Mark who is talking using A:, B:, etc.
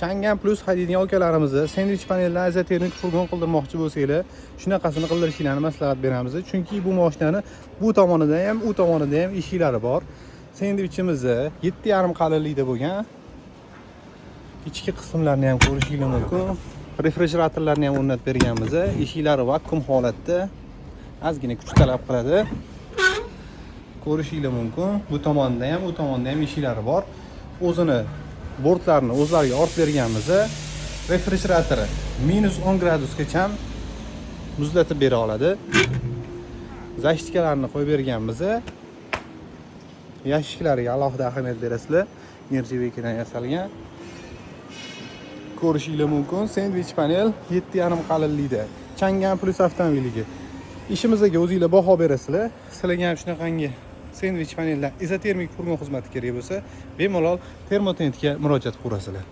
A: Chang'an Plus haydaydigan akalarimizni sendvich paneldan izotermik furgon qildirmoqchi bo'lsanglar, shunaqasini qildirishinglarni maslahat beramiz. Chunki bu mashinani bu tomonida ham, u tomonida ham eshiklari bor. Sendvichimizni 7,5 qalinlikda bo'lgan. Ichki qismlarini ham ko'rishingiz mumkin. Refrigeratorlarni ham o'rnatib berganmiz. Eshiklari vakuum holatda. Ozgina kuch talab qiladi. Ko'rishingiz mumkin. Bu tomonda ham, u tomonda ham eshiklari bor. O'zini bortlarni o'zlariga ortib berganmiz. Refrigeratori -10 gradusgacha muzlatib bera oladi. Zashtikalarni qo'yib berganmiz. Yashiklariga alohida ahamiyat berasizlar. Nержавейкаdan yasalgan. Ko'rishingiz mumkin. Sendvich panel 7,5 qalinlikda. Chang'an Plus avtomobiliga. Ishimizga o'zingizlar baho berasizlar. Sizlarga ham shunaqangi sendvich paneldan izotermik furgon xizmati kerak bo'lsa, bemalol Termotentga murojaat qilasizlar.